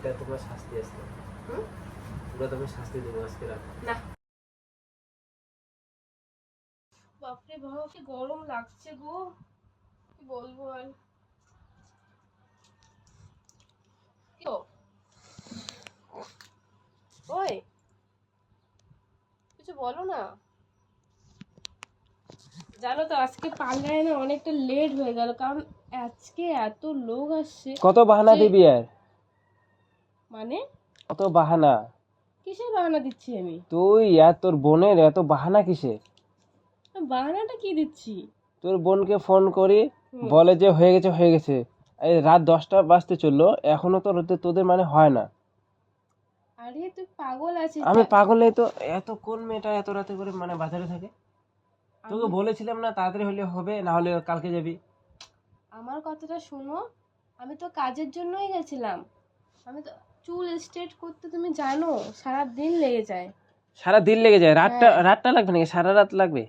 এটা তোমার শাস্তি আসছে। পুরো তুমি শাস্তি দেবো আজকে রাত। না বাপরে বাবা কি গরম লাগছে গো, কি বলবো আর। কি গো? ওই কিছু বলো না। জানো তো আজকে পাল্লায় না অনেকটা লেট হয়ে গেল, কারণ আজকে এত লোক আসছে। কত বাহানা দিবি আর? মানে কত বাহানা? কিসের বাহানা দিচ্ছি আমি? তুই আর তোর বোনের এত বাহানা কিসে? বাহানাটা কি দিচ্ছি? তোর বোনকে ফোন করি, হুম। বলে যে হয়ে গেছে হয়ে গেছে। এই রাত 10টা বাজতে চললো, এখনো তো তোদের মানে হয় না। আরে তুই পাগল আছিস? আমি পাগল নেই তো। এত কোন মেয়েটা এত রাতে করে মানে বাজারে থাকে? তোকে বলেছিলাম না তাড়াতাড়ি হলে হবে, না হলে কালকে যাবি। আমার কথাটা শোনো, আমি তো কাজের জন্যই গেছিলাম। আমি তো চুল স্ট্রেট করতে, তুমি জানো সারা দিন লেগে যায়। সারা দিন লেগে যায়? হ্যাঁ। রাতটা লাগবে নাকি? সারা রাত লাগবে?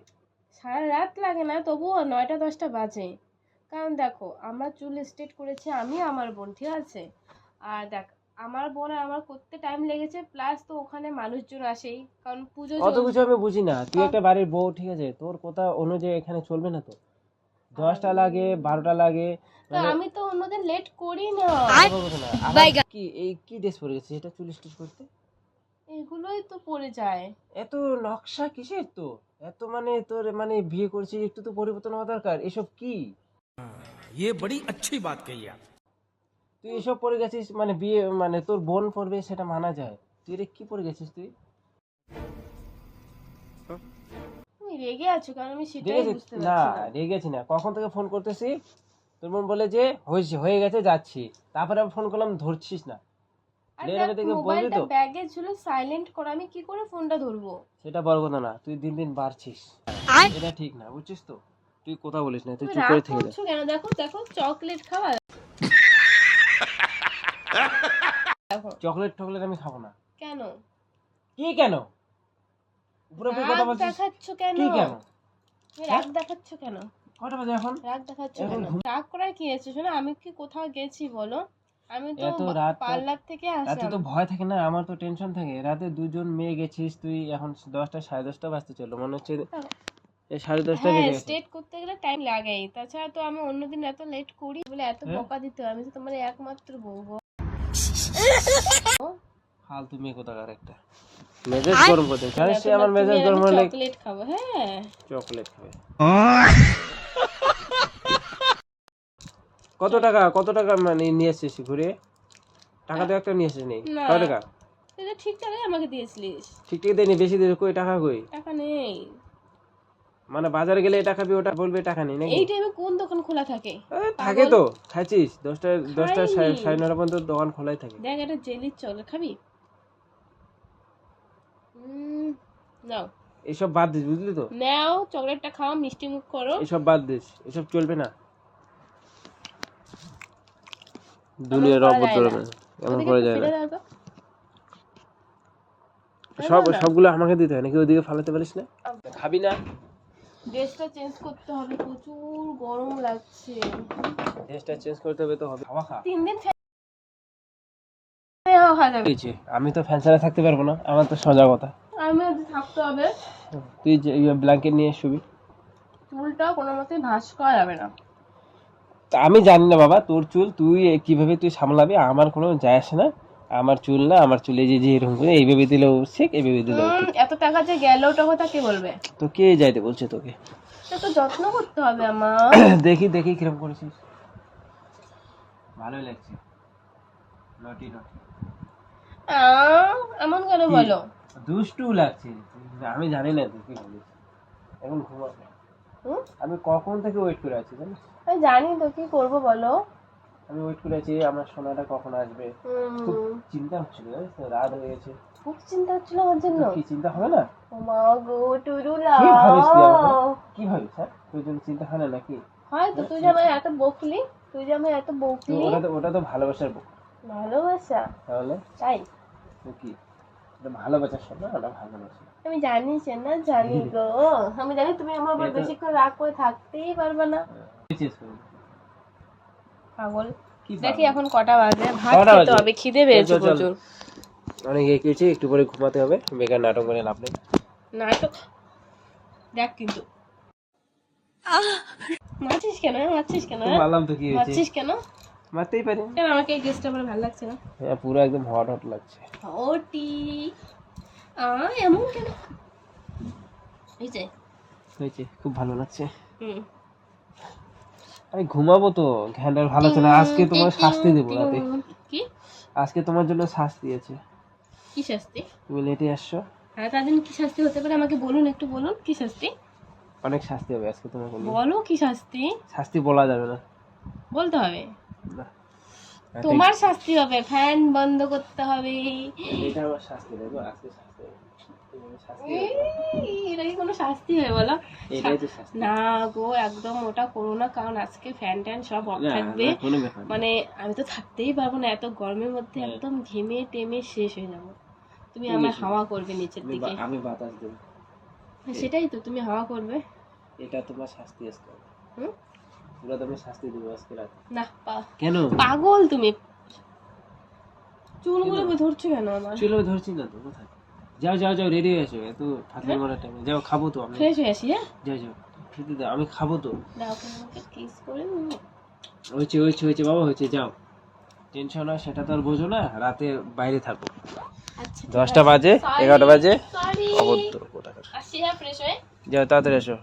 সারা রাত লাগে না, তবুও 9টা 10টা বাজে। কারণ দেখো, আমরা চুল স্ট্রেট করেছি আমি আমার বোন, ঠিক আছে? আর দেখ, আমার বোন আর আমার করতে টাইম লেগেছে, প্লাস তো ওখানে মানুষজন আসেই, কারণ পুজো অত কিছু চলছে। আমি বুঝি না। তুই একটা বাড়ির বউ, ঠিক আছে? তোর কথা অনুযায়ী এখানে চলবে না তো। 10টা লাগে, 12টা লাগে, তো মানে আমি তো অন্যদিন লেট করি না। বলবো না। আবার কি এই কি ড্রেস পরে গেছিস? এটা চুল স্টিচ করতে এগুলোই তো পড়ে যায়। এত নকশা কিসের? তো এত মানে তোর মানে বিয়ে করছিস, একটু তো পরিবর্তন হওয়া দরকার। এসব কি? ये बड़ी अच्छी बात कही आप। তুই এসব পরে গেছিস মানে বিয়ে মানে তোর বোন পরবে সেটা মানা যায়। তুই রে কি পরে গেছিস তুই? তুমি রেগে আছো কারণ আমি সেটাই রেগেছিস বুঝতে না? পারছি না। রেগেছি না। কখন থেকে ফোন করতেছি, তোর বোন বলে যে হয়েছে হয়ে গেছে যাচ্ছি। তারপরে আমি ফোন করলাম, ধরছিস না। আর লেট দেখ, হবে থেকে বলবি মোবাইলটা তো। ব্যাগে ছিল সাইলেন্ট করা, আমি কি করে ফোনটা ধরবো? সেটা বড় কথা না, তুই দিন দিন বাড়ছিস, এটা ঠিক না, বুঝছিস তো? তুই কথা বলিস না, তুই তুমি চুপ রাগ করে থেকে যা। করছো কেন? দেখো দেখো, চকলেট খাওয়া। দেখো চকলেট টকলেট আমি খাবো না। কেন কি কেন? পুরোপুরি কথা রাগ বলছিস। দেখাচ্ছ কেন? কি কেন? তুমি রাগ দেখাচ্ছ কেন? কটা বাজে এখন? রাগ দেখাচ্ছ এখন কেন? রাগ করার কি আছে? শোনো, আমি কি কোথাও গেছি বলো? আমি তো এত রাত পার্লার থেকে রাতে আসলাম। তো ভয় থাকে না? আমার তো টেনশন থাকে। রাতে দুজন মেয়ে গেছিস তুই, এখন 10টা 10:30 বাজতে চললো, মনে হচ্ছে এই 10:30 হ্যাঁ, বেজে গেছে। স্ট্রেট করতে গেলে টাইম লাগেই। তাছাড়া তো আমি অন্যদিন এত লেট করি বলে এত হ্যাঁ? বকা দিতে হয়? আমি তো তোমার একমাত্র বউ গো। ফালতু মেয়ে কোথাকার একটা। মেজাজ গরম করতে জানিস? সে আমার তুমি মেজাজ আর গরম আমি হলে চকলেট খাবো, হ্যাঁ। চকলেট খাবে। কত টাকা মানে নিয়ে এসেছিস ঘুরে? টাকা তো একটা নিয়ে এসেছিস নেই? না, কয় টাকা? তুই তো ঠিক টাকাই আমাকে দিয়েছিলিস। ঠিক ঠিক দেয়নি, বেশি দিয়ে কই টাকা কই? টাকা নেই। মানে বাজারে গেলে এটা খাবি ওটা বলবে টাকা নেই নাকি? এই টাইমে কোন দোকান খোলা থাকে? থাকে পাগল। তো। খাইছিস? 10টা খাইনি। 9:30 পর্যন্ত দোকান খোলাই থাকে। দেখ, এটা জেলির চকলেট খাবি? নাও এসব বাদ দিস, বুঝলি তো? নাও, চকলেটটা খাও, মিষ্টি মুখ করো। এসব বাদ দিস, এসব চলবে না। এমন দুনিয়ার করা যায় অভদ্র না। না, এমন ওদিকে করা একটু যায় না। ফেলে দাও তো। ফেলে দাও না। সবগুলো আমাকে দিতে হয় নাকি? ওদিকে ফালাতে পারিস না? খাবি না? ড্রেসটা চেঞ্জ করতে হবে, প্রচুর গরম লাগছে। ড্রেসটা চেঞ্জ করতে হবে তো হবে। খাওয়া খা। 3 দিন খাওয়া যাবে। হয়েছে, আমি তো ফ্যান ছাড়া থাকতে পারবো না, আমার তো সোজা কথা। আমি থাকতে হবে। তুই যে ব্ল্যাঙ্কেট নিয়ে শুবি। চুলটা কোনো মতেই ভাঁজ করা যাবে না। তা আমি জানি না বাবা, তোর চুল তুই কিভাবে তুই সামলাবি, আমার কোনো যায় আসে না। আমার চুল না, আমার চুলে যে এরকম করে এইভাবে দিলেও ঠিক, এইভাবে দিলেও ঠিক। এত টাকা যে গেল, ওটা কথা কে বলবে? তো কে যাইতে বলছে তোকে? এটা তো যত্ন করতে হবে আমার। দেখি দেখি কিরকম করেছিস। ভালোই লাগছে। নটি নটি। এমন কেন বলো? দুষ্টু লাগছে। আমি জানি না তুই কি বলিস। এখন ঘুমাবো। আমি কখন থেকে ওয়েট করে আছি জানিস? আমি জানি তো, কি করবো বলো? আমি ওয়েট করে আছি আমার সোনাটা কখন আসবে। খুব চিন্তা হচ্ছিল, জানিস তো? রাত হয়ে গেছে। খুব চিন্তা হচ্ছিল আমার জন্য। কি চিন্তা হবে না? ও মা গো, টুরুলা। কি ভাবিস তুই আমাকে? কি ভাবিস? হ্যাঁ, তোর জন্য চিন্তা হয় না নাকি? হয়তো তুই যে আমায় এত বকলি, তুই যে আমায় এত তো বকলি। ওটা তো ভালোবাসার বুক। ভালোবাসা? তাহলে তাই? তো কি? এটা ভালোবাসার শব্দ না, ওটা ভালোবাসা। আমি জানি সে না, জানি গো। আমি জানি তুমি আমার উপর বেশিক্ষণ রাগ করে থাকতেই পারবে না। চেস করবো। পাগল। কি দেখি এখন কটা বাজে, ভাত কটা খেতে বাজে? হবে, খিদে পেয়েছে চল, চল, চল। প্রচুর। অনেক এগিয়েছি, একটু পরে ঘুমাতে হবে, বেকার নাটক করে লাভ নেই। নাটক দেখ কিন্তু। মারছিস কেন, মারছিস কেন, তো মারলাম তো, কি হয়েছে? মারছিস কেন? মারতেই পারি। কেন আমাকে এই ড্রেসটা পরে ভালো লাগছে না? হ্যাঁ, পুরো একদম হট হট লাগছে। ওটি এমন কেন? এই যে হয়েছে, খুব ভালো লাগছে। হুম। আরে ঘুমাবো তো, ঘ্যান্ডার ভালো আছে না। আজকে তোমার শাস্তি দেবো রাতে। কি আজকে তোমার জন্য শাস্তি আছে। কি শাস্তি? তুমি লেটে আসছো, হ্যাঁ, তার জন্য কি শাস্তি হতে পারে আমাকে বলুন, একটু বলুন কি শাস্তি। অনেক শাস্তি হবে আজকে তোমাকে নিয়ে। বলো কি শাস্তি, শাস্তি বলা যাবে না। বলতে হবে। না। তোমার শাস্তি হবে, ফ্যান বন্ধ করতে হবে। এটা আমার শাস্তি দেবো, আজকে শাস্তি হবে। তোমার শাস্তি এই, দেবো। এটা কি কোনো শাস্তি হয় বলো? এটাই তো শাস্তি। না গো, একদম ওটা করো না, কারণ আজকে ফ্যান ট্যান সব অফ না, থাকবে। না, কোনো ব্যাপার না। মানে আমি তো থাকতেই পারবো না এত গরমের মধ্যে, হ্যাঁ। একদম ঘেমে টেমে শেষ হয়ে যাবো। তুমি তুমি আমার এসো। হাওয়া করবে নিচের দিকে। আমি বাতাস দেবো। হ্যাঁ, সেটাই তো, তুমি হাওয়া করবে। এটা তোমার শাস্তি আজকে। হুম? পুরো তুমি শাস্তি দেবো আজকে রাতে। না কেন? পাগল তুমি, চুলগুলো ধরছো কেন আমার? চলো, ধরছি না তো, কোথায়? যাও যাও যাও, রেডি হয়ে এসো, এত ফাঁকলে মারার টাইমে। যাও, খাবো তো আমি। ফ্রেশ হয়ে আসি। হ্যাঁ, যাও যাও, খেতে দাও, আমি খাবো তো। দাও আমাকে কিস করে। হয়েছে হয়েছে হয়েছে বাবা, হয়েছে, যাও। টেনশন হয় সেটা তো আর বোঝো না, রাতে বাইরে থাকো। আচ্ছা 10টা বাজে, 11টা বাজে, সরি, অবদ্ধ কোথাকার। আসি। হ্যাঁ, ফ্রেশ হয়ে যাও, তাড়াতাড়ি এসো।